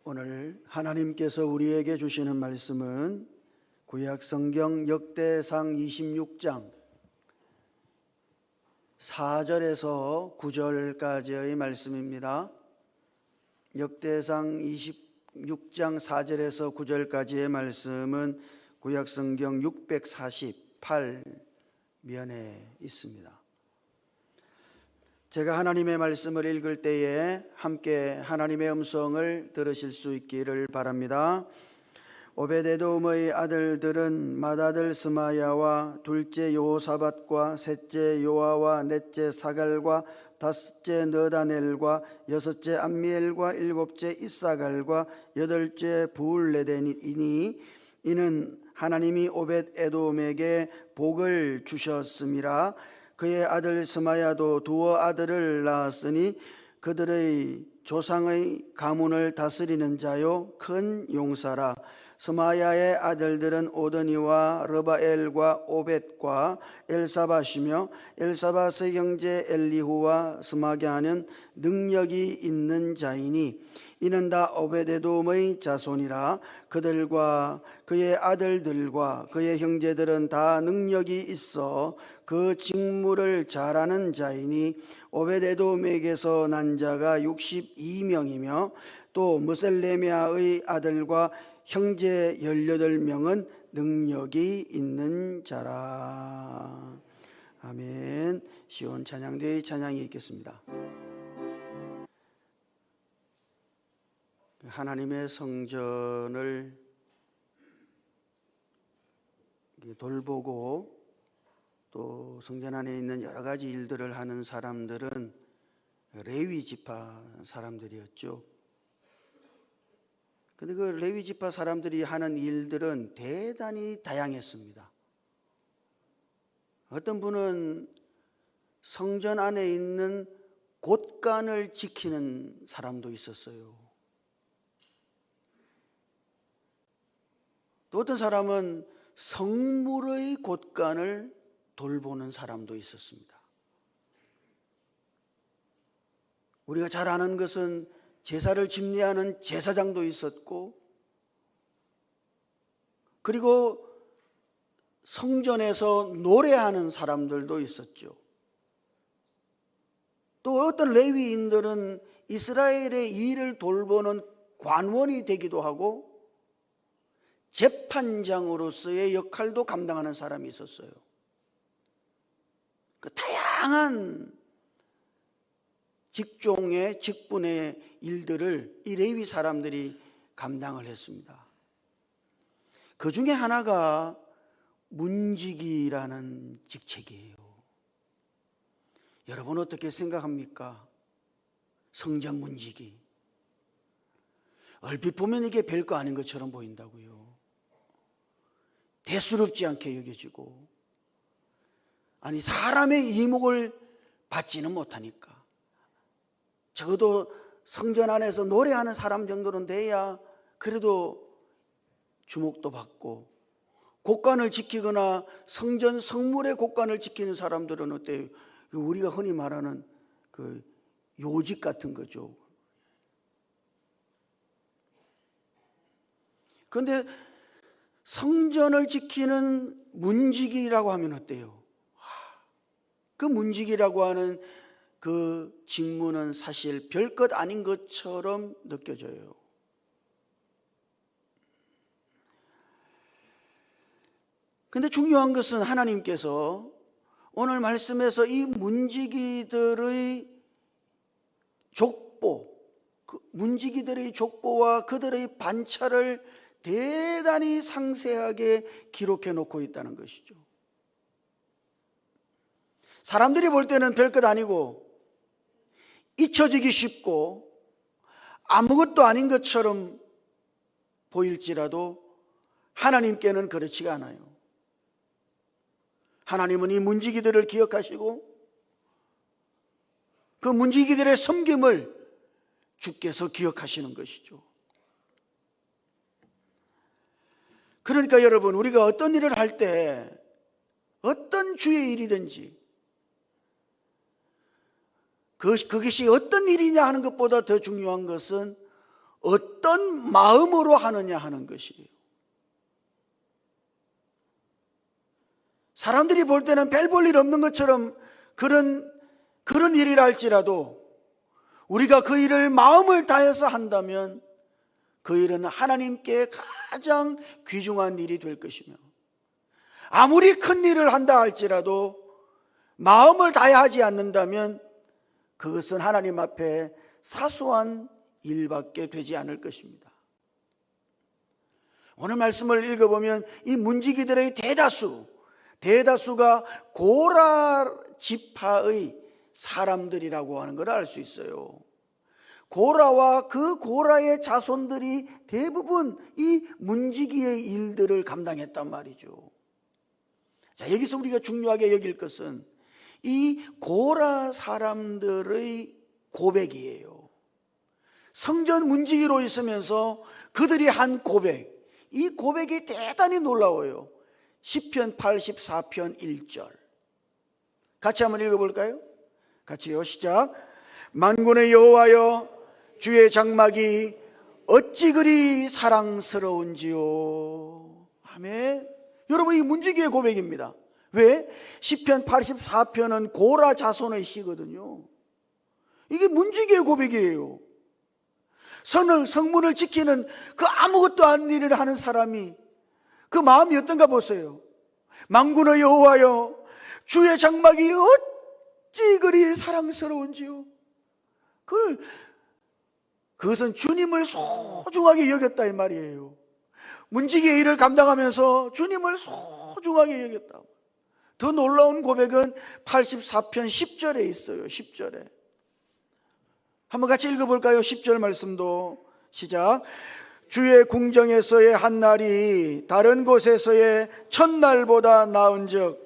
오늘 하나님께서 우리에게 주시는 말씀은 구약성경 역대상 26장 4절에서 9절까지의 말씀입니다. 역대상 26장 4절에서 9절까지의 말씀은 구약성경 648면에 있습니다. 제가 하나님의 말씀을 읽을 때에 함께 하나님의 음성을 들으실 수 있기를 바랍니다. 오베데돔의 아들들은 맏아들 스마야와 둘째 여호사밧과 셋째 요아와 넷째 사갈과 다섯째 느다넬과 여섯째 암미엘과 일곱째 이사갈과 여덟째 부울레덴이니 이는 하나님이 오벳에돔에게 복을 주셨음이라. 그의 아들 스마야도 두어 아들을 낳았으니 그들의 조상의 가문을 다스리는 자요 큰 용사라. 스마야의 아들들은 오드니와 르바엘과 오벳과 엘사밧이며 엘사밧의 형제 엘리후와 스마갸는 능력이 있는 자이니 이는 다 오베데돔의 자손이라. 그들과 그의 아들들과 그의 형제들은 다 능력이 있어 그 직무를 잘하는 자이니 오베데돔에게서 난 자가 62명이며 또 무셀레미아의 아들과 형제 18명은 능력이 있는 자라. 아멘. 시온 찬양대의 찬양이 있겠습니다. 하나님의 성전을 돌보고 또 성전 안에 있는 여러 가지 일들을 하는 사람들은 레위 지파 사람들이었죠. 근데 그 레위 지파 사람들이 하는 일들은 대단히 다양했습니다. 어떤 분은 성전 안에 있는 곳간을 지키는 사람도 있었어요. 또 어떤 사람은 성물의 곳간을 돌보는 사람도 있었습니다. 우리가 잘 아는 것은 제사를 집례하는 제사장도 있었고, 그리고 성전에서 노래하는 사람들도 있었죠. 또 어떤 레위인들은 이스라엘의 일을 돌보는 관원이 되기도 하고 재판장으로서의 역할도 감당하는 사람이 있었어요. 그 다양한 직종의 직분의 일들을 이 레위 사람들이 감당을 했습니다. 그 중에 하나가 문지기라는 직책이에요. 여러분 어떻게 생각합니까? 성전 문지기. 얼핏 보면 이게 별거 아닌 것처럼 보인다고요. 대수롭지 않게 여겨지고, 아니 사람의 이목을 받지는 못하니까 적어도 성전 안에서 노래하는 사람 정도는 돼야 그래도 주목도 받고, 곳간을 지키거나 성전 성물의 곳간을 지키는 사람들은 어때요? 우리가 흔히 말하는 그 요직 같은 거죠. 그런데 성전을 지키는 문지기라고 하면 어때요? 그 문지기라고 하는 그 직무는 사실 별것 아닌 것처럼 느껴져요. 근데 중요한 것은 하나님께서 오늘 말씀에서 이 문지기들의 족보, 문지기들의 족보와 그들의 반차를 대단히 상세하게 기록해 놓고 있다는 것이죠. 사람들이 볼 때는 별것 아니고 잊혀지기 쉽고 아무것도 아닌 것처럼 보일지라도 하나님께는 그렇지가 않아요. 하나님은 이 문지기들을 기억하시고 그 문지기들의 섬김을 주께서 기억하시는 것이죠. 그러니까 여러분, 우리가 어떤 일을 할 때 어떤 주의 일이든지 그것이 어떤 일이냐 하는 것보다 더 중요한 것은 어떤 마음으로 하느냐 하는 것이에요. 사람들이 볼 때는 별 볼 일 없는 것처럼 그런 일이라 할지라도 우리가 그 일을 마음을 다해서 한다면 그 일은 하나님께 가장 귀중한 일이 될 것이며, 아무리 큰 일을 한다 할지라도 마음을 다해 하지 않는다면 그것은 하나님 앞에 사소한 일밖에 되지 않을 것입니다. 오늘 말씀을 읽어보면 이 문지기들의 대다수가 고라 지파의 사람들이라고 하는 걸 알 수 있어요. 고라와 그 고라의 자손들이 대부분 이 문지기의 일들을 감당했단 말이죠. 자, 여기서 우리가 중요하게 여길 것은 이 고라 사람들의 고백이에요. 성전 문지기로 있으면서 그들이 한 고백, 이 고백이 대단히 놀라워요. 시편 84편 1절 같이 한번 읽어볼까요? 같이요, 시작. 만군의 여호와여, 주의 장막이 어찌 그리 사랑스러운지요. 아멘. 여러분, 이 문지기의 고백입니다. 왜? 시편 84편은 고라 자손의 시거든요. 이게 문지기의 고백이에요. 성문을 지키는 그 아무것도 아닌 일을 하는 사람이 그 마음이 어떤가 보세요. 만군의 여호와여, 주의 장막이 어찌 그리 사랑스러운지요. 그것은 주님을 소중하게 여겼다 이 말이에요. 문지기의 일을 감당하면서 주님을 소중하게 여겼다. 더 놀라운 고백은 84편 10절에 있어요. 10절에 한번 같이 읽어볼까요? 10절 말씀도 시작. 주의 궁정에서의 한 날이 다른 곳에서의 첫날보다 나은즉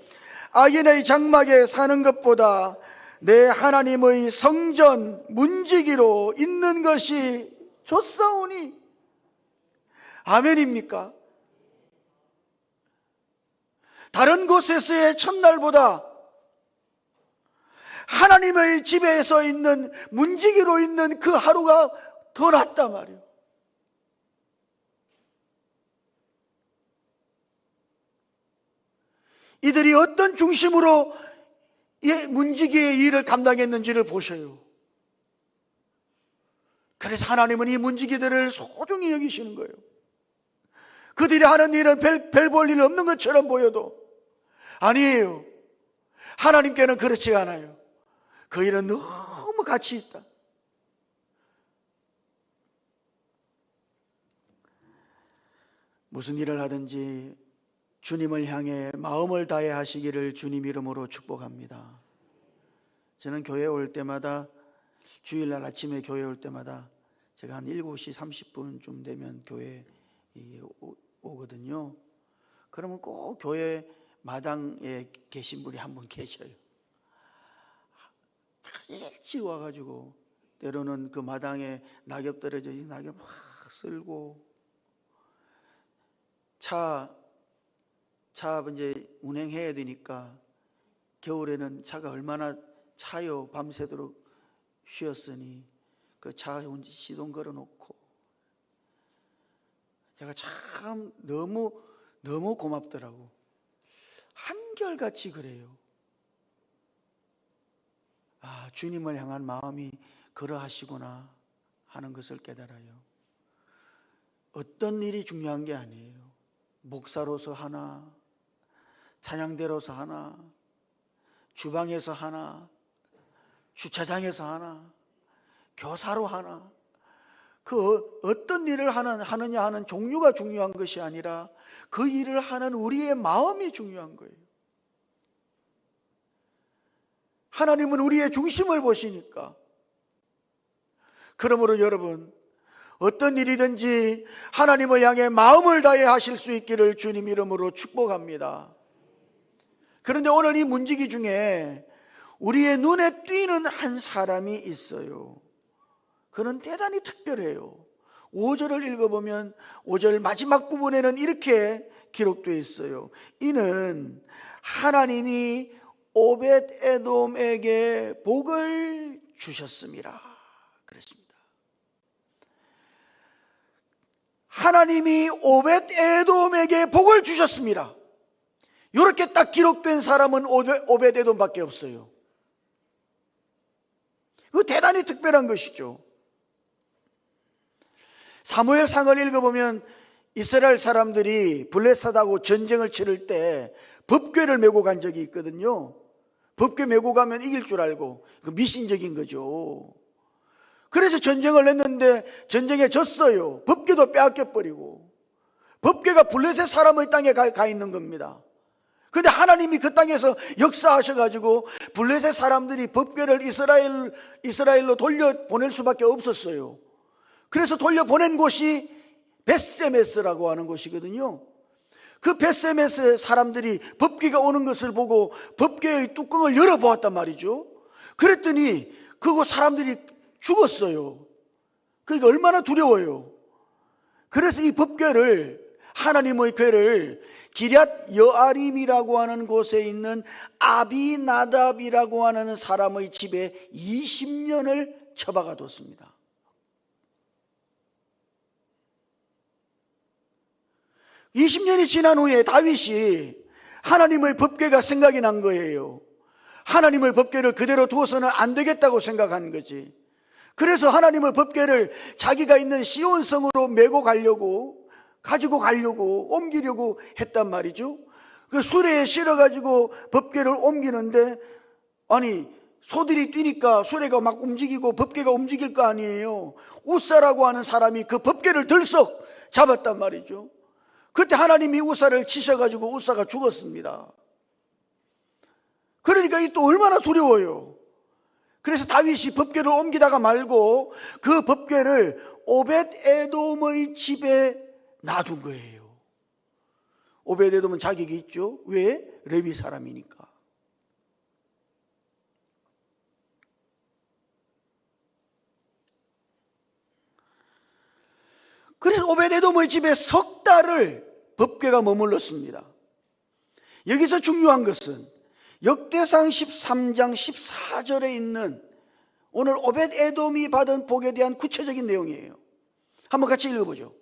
악인의 장막에 사는 것보다 내 하나님의 성전 문지기로 있는 것이 좋사오니. 아멘입니까? 다른 곳에서의 첫날보다 하나님의 집에서 있는 문지기로 있는 그 하루가 더 낫단 말이에요. 이들이 어떤 중심으로 문지기의 일을 감당했는지를 보셔요. 그래서 하나님은 이 문지기들을 소중히 여기시는 거예요. 그들이 하는 일은 별 볼 일 없는 것처럼 보여도 아니에요. 하나님께는 그렇지 않아요. 그 일은 너무 가치 있다. 무슨 일을 하든지 주님을 향해 마음을 다해 하시기를 주님 이름으로 축복합니다. 저는 교회 올 때마다, 주일날 아침에 교회 올 때마다 제가 한 7시 30분쯤 되면 교회에 오거든요. 그러면 꼭 교회 마당에 계신 분이 한 분 계셔요. 일찍 와가지고 때로는 그 마당에 낙엽 떨어져 있는 낙엽 막 쓸고, 차 이제 운행해야 되니까 겨울에는 차가 얼마나 차요. 밤새도록 쉬었으니 그 차 시동 걸어놓고 제가 참 너무 고맙더라고. 한결같이 그래요. 아, 주님을 향한 마음이 그러하시구나 하는 것을 깨달아요. 어떤 일이 중요한 게 아니에요. 목사로서 하나, 찬양대로서 하나, 주방에서 하나, 주차장에서 하나, 교사로 하나, 그 어떤 일을 하느냐 하는 종류가 중요한 것이 아니라 그 일을 하는 우리의 마음이 중요한 거예요. 하나님은 우리의 중심을 보시니까. 그러므로 여러분, 어떤 일이든지 하나님을 향해 마음을 다해 하실 수 있기를 주님 이름으로 축복합니다. 그런데 오늘 이 문지기 중에 우리의 눈에 띄는 한 사람이 있어요. 그는 대단히 특별해요. 5절을 읽어보면 5절 마지막 부분에는 이렇게 기록되어 있어요. 이는 하나님이 오벳에돔에게 복을 주셨습니다. 그랬습니다. 하나님이 오벳 에돔에게 복을 주셨습니다. 이렇게 딱 기록된 사람은 오벳 에돔밖에 없어요. 그거 대단히 특별한 것이죠. 사무엘상을 읽어보면 이스라엘 사람들이 블레셋하고 전쟁을 치를 때 법궤를 메고 간 적이 있거든요. 법궤 메고 가면 이길 줄 알고, 그 미신적인 거죠. 그래서 전쟁을 했는데 전쟁에 졌어요. 법궤도 빼앗겨버리고. 법궤가 블레셋 사람의 땅에 가 있는 겁니다. 근데 하나님이 그 땅에서 역사하셔가지고 블레셋 사람들이 법궤를 이스라엘로 돌려보낼 수밖에 없었어요. 그래서 돌려보낸 곳이 벳세메스라고 하는 곳이거든요. 그 벳세메스 사람들이 법궤가 오는 것을 보고 법궤의 뚜껑을 열어보았단 말이죠. 그랬더니 그곳 사람들이 죽었어요. 그러니까 얼마나 두려워요. 그래서 이 법궤를, 하나님의 궤를 기럇 여아림이라고 하는 곳에 있는 아비나답이라고 하는 사람의 집에 20년을 처박아 뒀습니다. 20년이 지난 후에 다윗이 하나님의 법궤가 생각이 난 거예요. 하나님의 법궤를 그대로 두어서는 안 되겠다고 생각한 거지. 그래서 하나님의 법궤를 자기가 있는 시온성으로 가지고 가려고 옮기려고 했단 말이죠. 그 수레에 실어가지고 법궤를 옮기는데, 아니 소들이 뛰니까 수레가 막 움직이고 법궤가 움직일 거 아니에요. 우사라고 하는 사람이 그 법궤를 들썩 잡았단 말이죠. 그때 하나님이 우사를 치셔가지고 우사가 죽었습니다. 그러니까 이 또 얼마나 두려워요. 그래서 다윗이 법궤를 옮기다가 말고 그 법궤를 오벳 에돔의 집에 놔둔 거예요. 오벳 에돔은 자격이 있죠. 왜? 레위 사람이니까. 그래서 오벳 에돔의 집에 석 달을 법궤가 머물렀습니다. 여기서 중요한 것은 역대상 13장 14절에 있는 오늘 오벳 에돔이 받은 복에 대한 구체적인 내용이에요. 한번 같이 읽어보죠.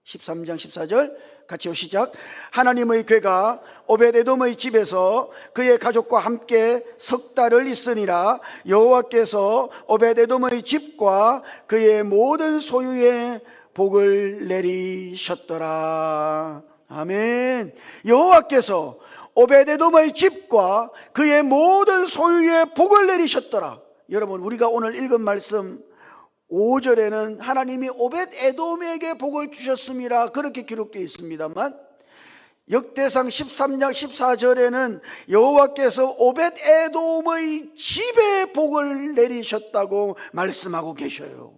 13장 14절 같이요, 시작. 하나님의 궤가 오벳 에돔의 집에서 그의 가족과 함께 석 달을 있으니라. 여호와께서 오벳 에돔의 집과 그의 모든 소유에 복을 내리셨더라. 아멘. 여호와께서 오벳 에돔의 집과 그의 모든 소유에 복을 내리셨더라. 여러분, 우리가 오늘 읽은 말씀 5절에는 하나님이 오벳 에돔에게 복을 주셨음이라 그렇게 기록되어 있습니다만, 역대상 13장 14절에는 여호와께서 오벳 에돔의 집에 복을 내리셨다고 말씀하고 계셔요.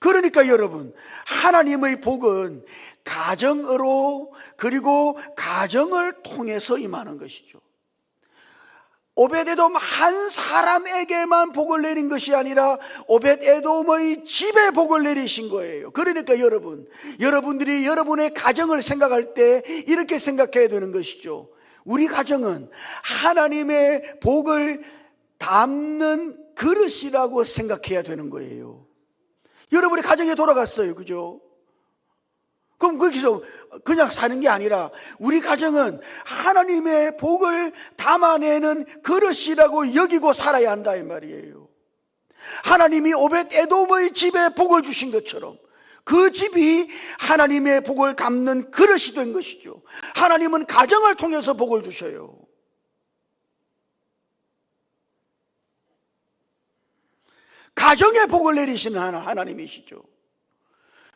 그러니까 여러분, 하나님의 복은 가정으로, 그리고 가정을 통해서 임하는 것이죠. 오벳 에돔 한 사람에게만 복을 내린 것이 아니라 오벳 에돔의 집에 복을 내리신 거예요. 그러니까 여러분, 여러분들이 여러분의 가정을 생각할 때 이렇게 생각해야 되는 것이죠. 우리 가정은 하나님의 복을 담는 그릇이라고 생각해야 되는 거예요. 여러분이 가정에 돌아갔어요. 그죠? 그럼 거기서 그냥 사는 게 아니라 우리 가정은 하나님의 복을 담아내는 그릇이라고 여기고 살아야 한다 이 말이에요. 하나님이 오벳 에돔의 집에 복을 주신 것처럼 그 집이 하나님의 복을 담는 그릇이 된 것이죠. 하나님은 가정을 통해서 복을 주셔요. 가정에 복을 내리시는 하나님이시죠.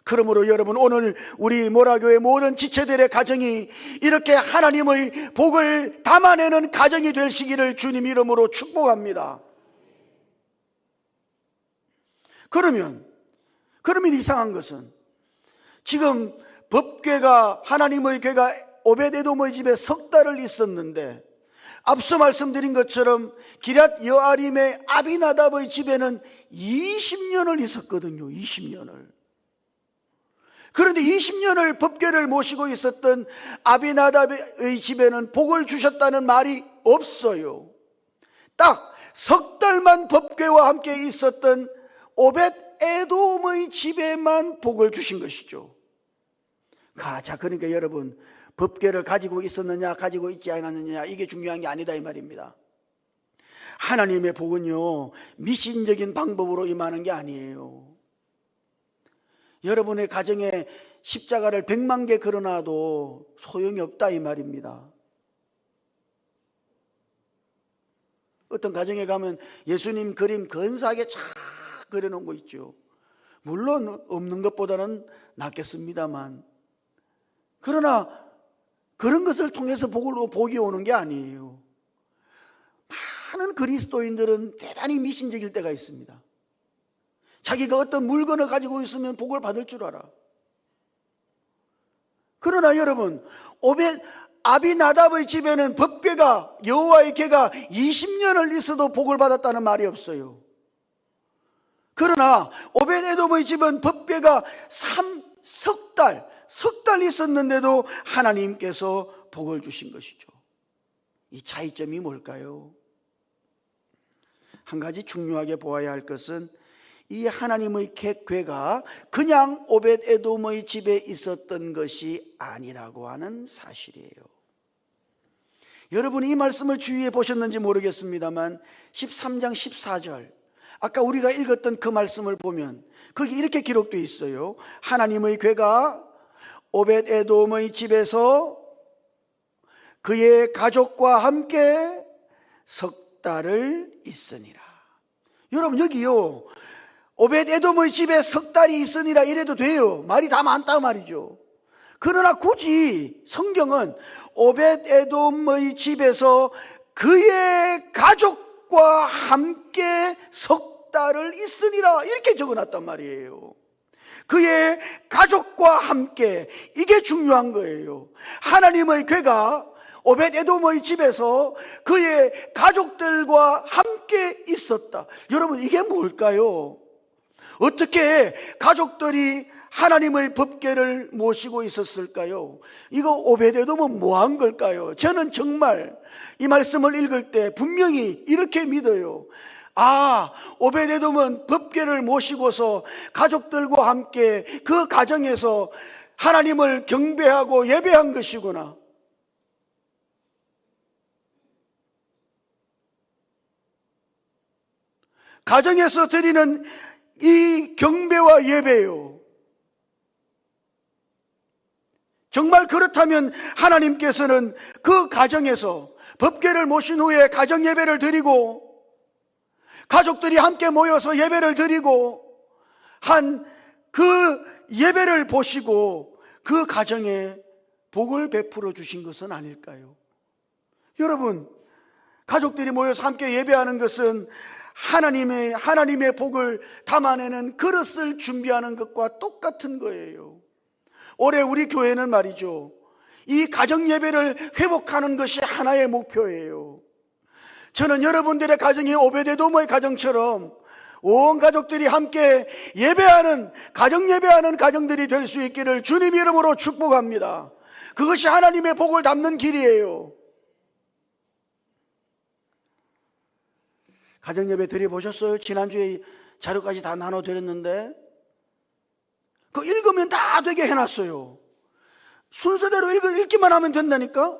그러므로 여러분, 오늘 우리 모라교의 모든 지체들의 가정이 이렇게 하나님의 복을 담아내는 가정이 되시기를 주님 이름으로 축복합니다. 그러면 이상한 것은 지금 법궤가, 하나님의 궤가 오벳 에돔의 집에 석 달을 있었는데, 앞서 말씀드린 것처럼 기럇 여아림의 아비나답의 집에는 20년을 있었거든요. 20년을. 그런데 20년을 법궤를 모시고 있었던 아비나답의 집에는 복을 주셨다는 말이 없어요. 딱 석 달만 법궤와 함께 있었던 오벳 에돔의 집에만 복을 주신 것이죠. 자, 그러니까 여러분, 법궤를 가지고 있었느냐 가지고 있지 않았느냐 이게 중요한 게 아니다 이 말입니다. 하나님의 복은요, 미신적인 방법으로 임하는 게 아니에요. 여러분의 가정에 십자가를 100만 개 걸어놔도 소용이 없다 이 말입니다. 어떤 가정에 가면 예수님 그림 근사하게 쫙 그려놓은 거 있죠. 물론 없는 것보다는 낫겠습니다만, 그러나 그런 것을 통해서 복이 오는 게 아니에요. 많은 그리스도인들은 대단히 미신적일 때가 있습니다. 자기가 어떤 물건을 가지고 있으면 복을 받을 줄 알아. 그러나 여러분, 아비나답의 집에는 법궤가, 여호와의 궤가 20년을 있어도 복을 받았다는 말이 없어요. 그러나 오벳에돔의 집은 법궤가 석 달 있었는데도 하나님께서 복을 주신 것이죠. 이 차이점이 뭘까요? 한 가지 중요하게 보아야 할 것은 이 하나님의 궤가 그냥 오벳에돔의 집에 있었던 것이 아니라고 하는 사실이에요. 여러분이 이 말씀을 주위에 보셨는지 모르겠습니다만 13장 14절, 아까 우리가 읽었던 그 말씀을 보면 거기 이렇게 기록되어 있어요. 하나님의 궤가 오벳에돔의 집에서 그의 가족과 함께 석 달을 있으니라. 여러분, 여기요, 오벳에돔의 집에 석 달이 있으니라 이래도 돼요. 말이 다 많다 말이죠. 그러나 굳이 성경은 오벳에돔의 집에서 그의 가족과 함께 석 달을 있으니라 이렇게 적어놨단 말이에요. 그의 가족과 함께, 이게 중요한 거예요. 하나님의 궤가 오벳에돔의 집에서 그의 가족들과 함께 있었다. 여러분, 이게 뭘까요? 어떻게 가족들이 하나님의 법궤를 모시고 있었을까요? 이거 오벳에돔은 뭐 한 걸까요? 저는 정말 이 말씀을 읽을 때 분명히 이렇게 믿어요. 오벳에돔은 법궤를 모시고서 가족들과 함께 그 가정에서 하나님을 경배하고 예배한 것이구나. 가정에서 드리는 이 경배와 예배요. 정말 그렇다면 하나님께서는 그 가정에서 법궤를 모신 후에 가정 예배를 드리고 가족들이 함께 모여서 예배를 드리고 한 그 예배를 보시고 그 가정에 복을 베풀어 주신 것은 아닐까요? 여러분, 가족들이 모여서 함께 예배하는 것은 하나님의 복을 담아내는 그릇을 준비하는 것과 똑같은 거예요. 올해 우리 교회는 말이죠, 이 가정 예배를 회복하는 것이 하나의 목표예요. 저는 여러분들의 가정이 오벳에돔의 가정처럼 온 가족들이 함께 예배하는, 가정 예배하는 가정들이 될 수 있기를 주님 이름으로 축복합니다. 그것이 하나님의 복을 담는 길이에요. 가정 예배 드려보셨어요? 지난주에 자료까지 다 나눠드렸는데 그거 읽으면 다 되게 해놨어요. 순서대로 읽기만 하면 된다니까?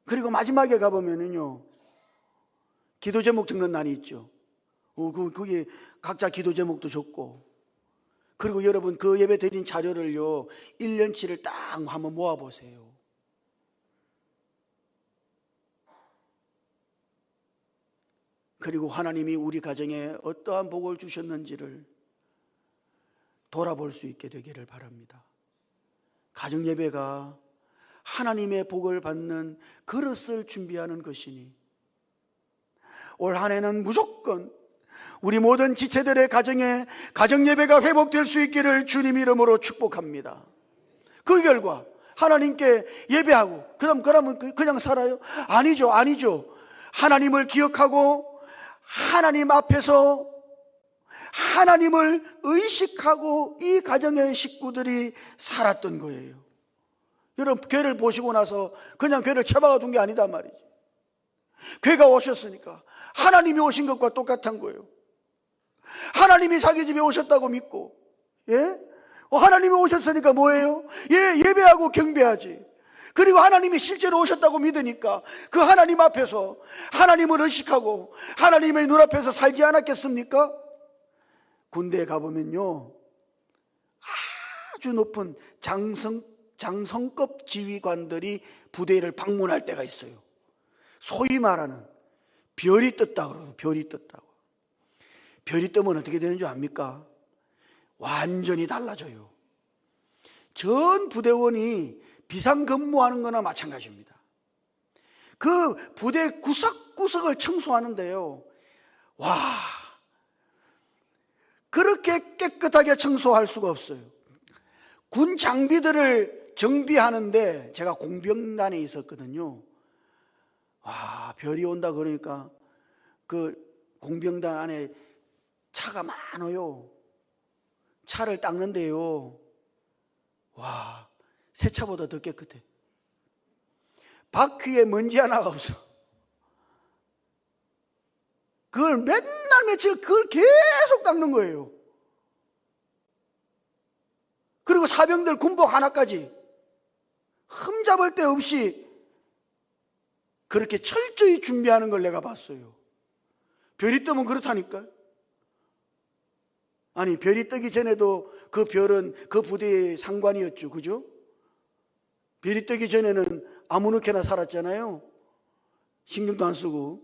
그리고 마지막에 가보면은요, 기도 제목 적는 날이 있죠. 거기 각자 기도 제목도 적고, 그리고 여러분 그 예배 드린 자료를요 1년치를 딱 한번 모아보세요. 그리고 하나님이 우리 가정에 어떠한 복을 주셨는지를 돌아볼 수 있게 되기를 바랍니다. 가정 예배가 하나님의 복을 받는 그릇을 준비하는 것이니 올 한 해는 무조건 우리 모든 지체들의 가정에 가정 예배가 회복될 수 있기를 주님 이름으로 축복합니다. 그 결과 하나님께 예배하고 그러면 그냥 살아요? 아니죠. 하나님을 기억하고 하나님 앞에서 하나님을 의식하고 이 가정의 식구들이 살았던 거예요. 여러분, 궤를 보시고 나서 그냥 궤를 쳐박아 둔 게 아니다 말이죠. 궤가 오셨으니까 하나님이 오신 것과 똑같은 거예요. 하나님이 자기 집에 오셨다고 믿고, 예? 하나님이 오셨으니까 뭐예요? 예배하고 경배하지. 그리고 하나님이 실제로 오셨다고 믿으니까 그 하나님 앞에서 하나님을 의식하고 하나님의 눈앞에서 살지 않았겠습니까? 군대에 가보면요, 아주 높은 장성급 지휘관들이 부대를 방문할 때가 있어요. 소위 말하는 별이 떴다 그러고, 별이 떴다고. 별이 뜨면 어떻게 되는 줄 압니까? 완전히 달라져요. 전 부대원이 비상근무하는 거나 마찬가지입니다. 그 부대 구석구석을 청소하는데요, 와, 그렇게 깨끗하게 청소할 수가 없어요. 군 장비들을 정비하는데 제가 공병단에 있었거든요. 와, 별이 온다 그러니까 그 공병단 안에 차가 많아요. 차를 닦는데요, 와, 새 차보다 더 깨끗해. 바퀴에 먼지 하나가 없어. 그걸 맨날 며칠 그걸 계속 닦는 거예요. 그리고 사병들 군복 하나까지 흠잡을 데 없이 그렇게 철저히 준비하는 걸 내가 봤어요. 별이 뜨면 그렇다니까요. 아니, 별이 뜨기 전에도 그 별은 그 부대의 상관이었죠. 그죠? 별이 뜨기 전에는 아무렇게나 살았잖아요. 신경도 안 쓰고.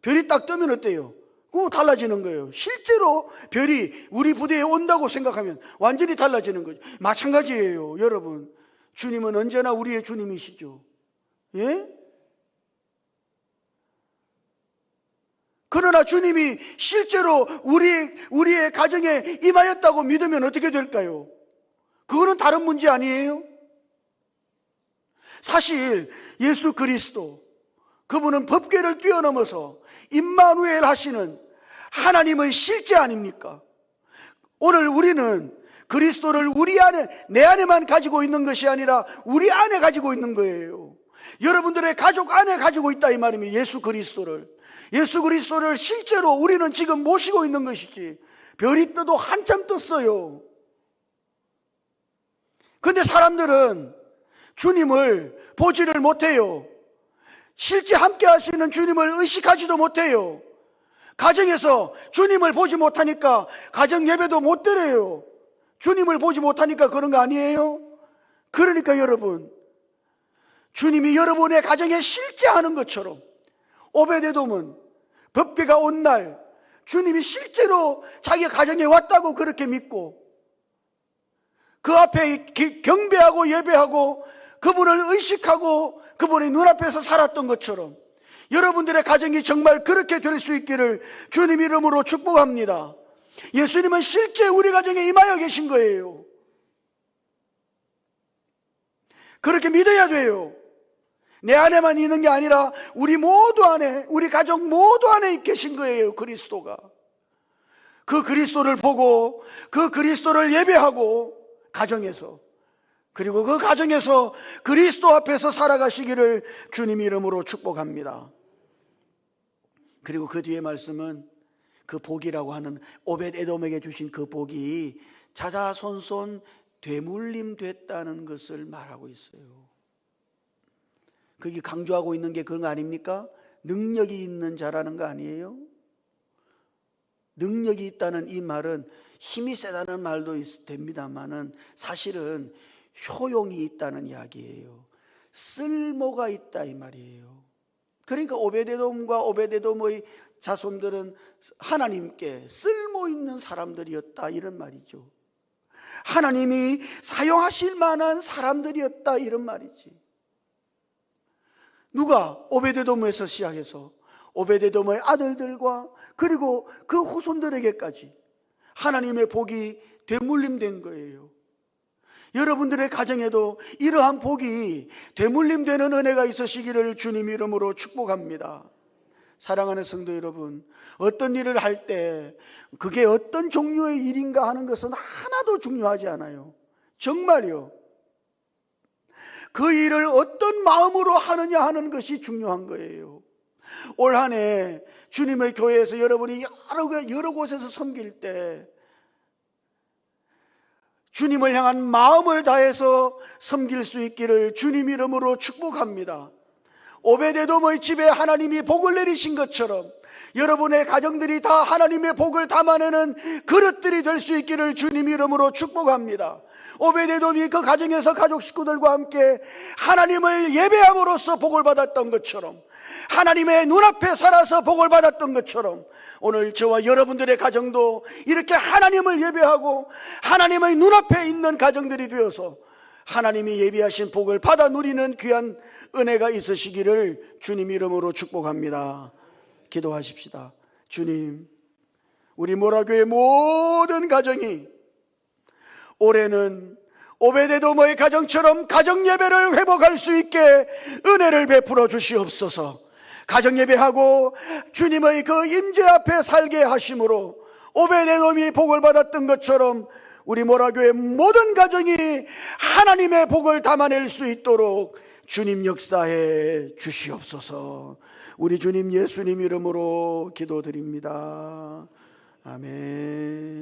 별이 딱 뜨면 어때요? 그거 달라지는 거예요. 실제로 별이 우리 부대에 온다고 생각하면 완전히 달라지는 거죠. 마찬가지예요, 여러분. 주님은 언제나 우리의 주님이시죠. 예? 그러나 주님이 실제로 우리의 가정에 임하였다고 믿으면 어떻게 될까요? 그거는 다른 문제 아니에요? 사실 예수 그리스도, 그분은 법궤를 뛰어넘어서 임마누엘 하시는 하나님의 실제 아닙니까? 오늘 우리는 그리스도를 우리 안에, 내 안에만 가지고 있는 것이 아니라 우리 안에 가지고 있는 거예요. 여러분들의 가족 안에 가지고 있다 이 말입니다. 예수 그리스도를 실제로 우리는 지금 모시고 있는 것이지, 별이 떠도 한참 떴어요. 근데 사람들은 주님을 보지를 못해요. 실제 함께 하시는 주님을 의식하지도 못해요. 가정에서 주님을 보지 못하니까 가정 예배도 못 드려요. 주님을 보지 못하니까 그런 거 아니에요? 그러니까 여러분, 주님이 여러분의 가정에 실제 하는 것처럼 오베데돔은 법궤가 온 날 주님이 실제로 자기 가정에 왔다고 그렇게 믿고 그 앞에 경배하고 예배하고 그분을 의식하고 그분의 눈앞에서 살았던 것처럼 여러분들의 가정이 정말 그렇게 될 수 있기를 주님 이름으로 축복합니다. 예수님은 실제 우리 가정에 임하여 계신 거예요. 그렇게 믿어야 돼요. 내 안에만 있는 게 아니라 우리 모두 안에, 우리 가족 모두 안에 계신 거예요, 그리스도가. 그 그리스도를 보고 그 그리스도를 예배하고 가정에서, 그리고 그 가정에서 그리스도 앞에서 살아가시기를 주님 이름으로 축복합니다. 그리고 그 뒤에 말씀은 그 복이라고 하는 오벳에돔에게 주신 그 복이 자자손손 되물림 됐다는 것을 말하고 있어요. 그게 강조하고 있는 게 그런 거 아닙니까? 능력이 있는 자라는 거 아니에요? 능력이 있다는 이 말은 힘이 세다는 말도 됩니다만은 사실은 효용이 있다는 이야기예요. 쓸모가 있다 이 말이에요. 그러니까 오베데돔과 오베데돔의 자손들은 하나님께 쓸모 있는 사람들이었다 이런 말이죠. 하나님이 사용하실 만한 사람들이었다 이런 말이지. 누가? 오베데돔에서 시작해서 오베데돔의 아들들과 그리고 그 후손들에게까지 하나님의 복이 되물림된 거예요. 여러분들의 가정에도 이러한 복이 되물림되는 은혜가 있으시기를 주님 이름으로 축복합니다. 사랑하는 성도 여러분, 어떤 일을 할 때 그게 어떤 종류의 일인가 하는 것은 하나도 중요하지 않아요. 정말요. 그 일을 어떤 마음으로 하느냐 하는 것이 중요한 거예요. 올 한 해 주님의 교회에서 여러분이 여러 곳에서 섬길 때 주님을 향한 마음을 다해서 섬길 수 있기를 주님 이름으로 축복합니다. 오베데돔의 집에 하나님이 복을 내리신 것처럼 여러분의 가정들이 다 하나님의 복을 담아내는 그릇들이 될 수 있기를 주님 이름으로 축복합니다. 오베데돔이 그 가정에서 가족 식구들과 함께 하나님을 예배함으로써 복을 받았던 것처럼, 하나님의 눈앞에 살아서 복을 받았던 것처럼, 오늘 저와 여러분들의 가정도 이렇게 하나님을 예배하고 하나님의 눈앞에 있는 가정들이 되어서 하나님이 예비하신 복을 받아 누리는 귀한 은혜가 있으시기를 주님 이름으로 축복합니다. 기도하십시다. 주님, 우리 모라교회 모든 가정이 올해는 오베데돔의 가정처럼 가정 예배를 회복할 수 있게 은혜를 베풀어 주시옵소서. 가정 예배하고 주님의 그 임재 앞에 살게 하심으로 오베데돔이 복을 받았던 것처럼 우리 모라교회 모든 가정이 하나님의 복을 담아낼 수 있도록 주님 역사해 주시옵소서. 우리 주님 예수님 이름으로 기도드립니다. 아멘.